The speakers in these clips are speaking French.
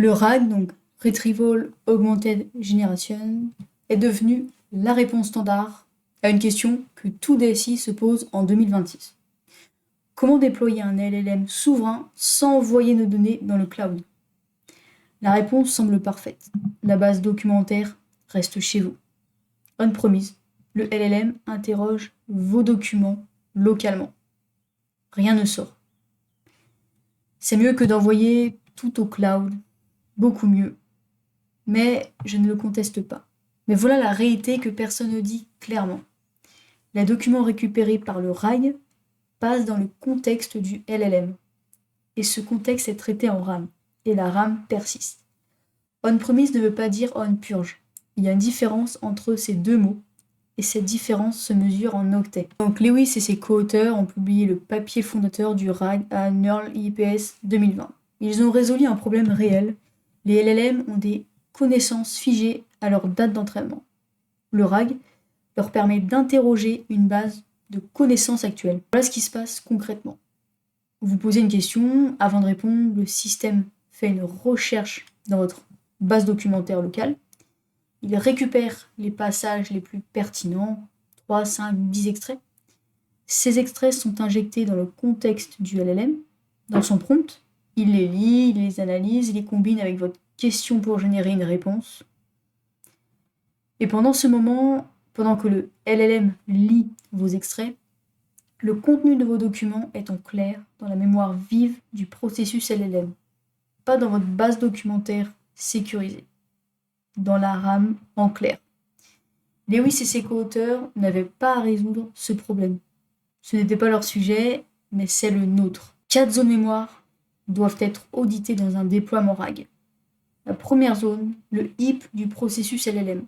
Le RAG, donc Retrieval Augmented Generation, est devenu la réponse standard à une question que tout DSI se pose en 2026. Comment déployer un LLM souverain sans envoyer nos données dans le cloud? La réponse semble parfaite. La base documentaire reste chez vous. On-premise, le LLM interroge vos documents localement. Rien ne sort. C'est mieux que d'envoyer tout au cloud, beaucoup mieux. Mais je ne le conteste pas. Mais voilà la réalité que personne ne dit clairement. Les documents récupérés par le RAG passent dans le contexte du LLM. Et ce contexte est traité en RAM. Et la RAM persiste. On-premise ne veut pas dire on-purge. Il y a une différence entre ces deux mots. Et cette différence se mesure en octets. Donc Lewis et ses co-auteurs ont publié le papier fondateur du RAG à NERL IPS 2020. Ils ont résolu un problème réel. Les LLM ont des connaissances figées à leur date d'entraînement. Le RAG leur permet d'interroger une base de connaissances actuelles. Voilà ce qui se passe concrètement. Vous posez une question, avant de répondre, le système fait une recherche dans votre base documentaire locale. Il récupère les passages les plus pertinents, 3, 5, 10 extraits. Ces extraits sont injectés dans le contexte du LLM, dans son prompt. Il les lit, il les analyse, il les combine avec votre question pour générer une réponse. Et pendant ce moment, pendant que le LLM lit vos extraits, le contenu de vos documents est en clair dans la mémoire vive du processus LLM, pas dans votre base documentaire sécurisée, dans la RAM en clair. Lewis et ses co-auteurs n'avaient pas à résoudre ce problème. Ce n'était pas leur sujet, mais c'est le nôtre. 4 zones mémoire doivent être auditées dans un déploiement RAG. La première zone, le heap du processus LLM.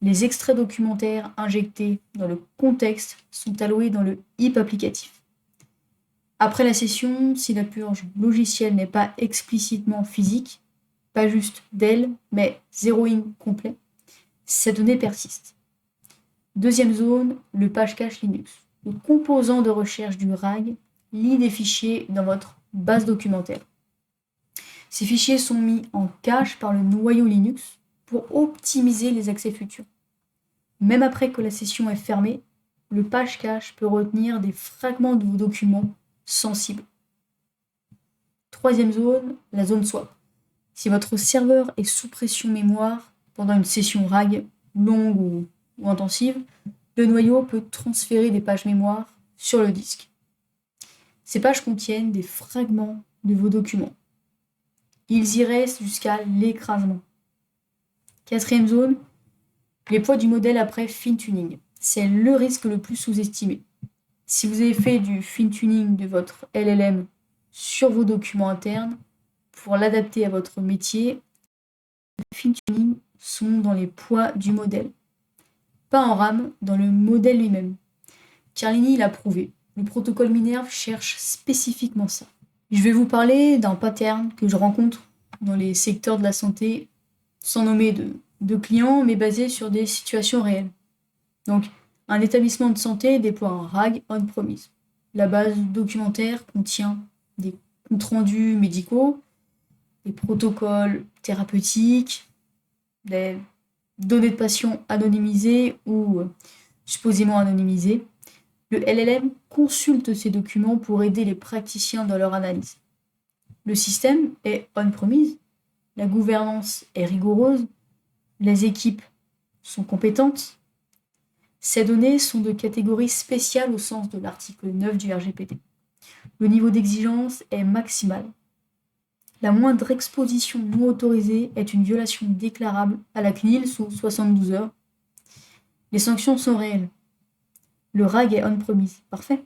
Les extraits documentaires injectés dans le contexte sont alloués dans le heap applicatif. Après la session, si la purge logicielle n'est pas explicitement physique, pas juste del, mais zero in complet, ces données persistent. Deuxième zone, le page cache Linux. Le composant de recherche du RAG lit des fichiers dans votre base documentaire. Ces fichiers sont mis en cache par le noyau Linux pour optimiser les accès futurs. Même après que la session est fermée, le page cache peut retenir des fragments de vos documents sensibles. Troisième zone, la zone swap. Si votre serveur est sous pression mémoire pendant une session RAG longue ou intensive, le noyau peut transférer des pages mémoire sur le disque. Ces pages contiennent des fragments de vos documents. Ils y restent jusqu'à l'écrasement. Quatrième zone, les poids du modèle après fine-tuning. C'est le risque le plus sous-estimé. Si vous avez fait du fine-tuning de votre LLM sur vos documents internes, pour l'adapter à votre métier, les fine-tuning sont dans les poids du modèle. Pas en RAM, dans le modèle lui-même. Carlini l'a prouvé. Le protocole Minerve cherche spécifiquement ça. Je vais vous parler d'un pattern que je rencontre dans les secteurs de la santé, sans nommer de clients, mais basé sur des situations réelles. Donc, un établissement de santé déploie un RAG on-premise. La base documentaire contient des comptes rendus médicaux, des protocoles thérapeutiques, des données de patients anonymisées ou supposément anonymisées. Le LLM consulte ces documents pour aider les praticiens dans leur analyse. Le système est on-premise, la gouvernance est rigoureuse, les équipes sont compétentes. Ces données sont de catégorie spéciale au sens de l'article 9 du RGPD. Le niveau d'exigence est maximal. La moindre exposition non autorisée est une violation déclarable à la CNIL sous 72 heures. Les sanctions sont réelles. Le RAG est on-premise. Parfait.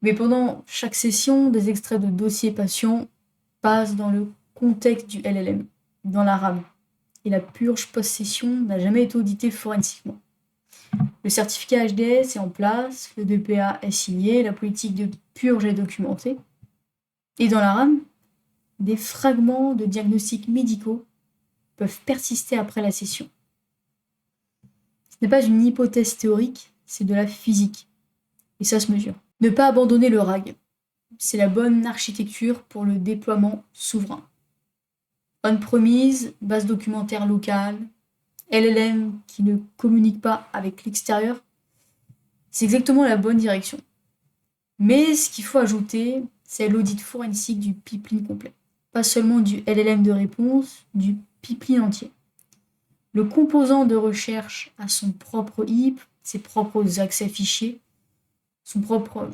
Mais pendant chaque session, des extraits de dossiers patients passent dans le contexte du LLM, dans la RAM. Et la purge post-session n'a jamais été auditée forensiquement. Le certificat HDS est en place, le DPA est signé, la politique de purge est documentée. Et dans la RAM, des fragments de diagnostics médicaux peuvent persister après la session. Ce n'est pas une hypothèse théorique, c'est de la physique. Et ça se mesure. Ne pas abandonner le RAG. C'est la bonne architecture pour le déploiement souverain. On-premise, base documentaire locale, LLM qui ne communique pas avec l'extérieur, c'est exactement la bonne direction. Mais ce qu'il faut ajouter, c'est l'audit forensique du pipeline complet. Pas seulement du LLM de réponse, du pipeline entier. Le composant de recherche a son propre heap, ses propres accès fichiers, son propre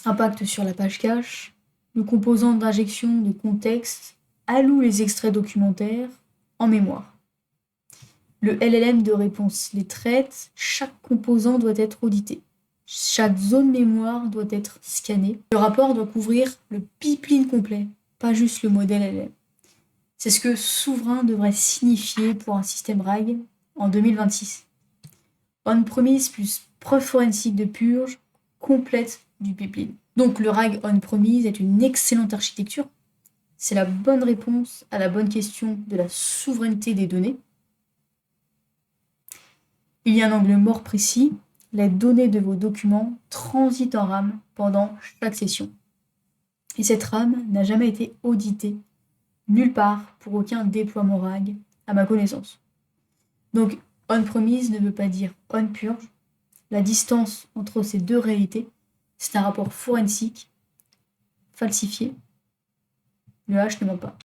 impact sur la page cache. Le composant d'injection de contexte alloue les extraits documentaires en mémoire. Le LLM de réponse les traite, chaque composant doit être audité. Chaque zone mémoire doit être scannée. Le rapport doit couvrir le pipeline complet, pas juste le modèle LLM. C'est ce que souverain devrait signifier pour un système RAG en 2026. On-premise plus preuve forensique de purge complète du pipeline. Donc le RAG on-premise est une excellente architecture. C'est la bonne réponse à la bonne question de la souveraineté des données. Il y a un angle mort précis. Les données de vos documents transitent en RAM pendant chaque session. Et cette RAM n'a jamais été auditée nulle part pour aucun déploiement RAG, à ma connaissance. Donc, on-premise ne veut pas dire on-purge. La distance entre ces deux réalités, c'est un rapport forensique falsifié. Le H ne ment pas.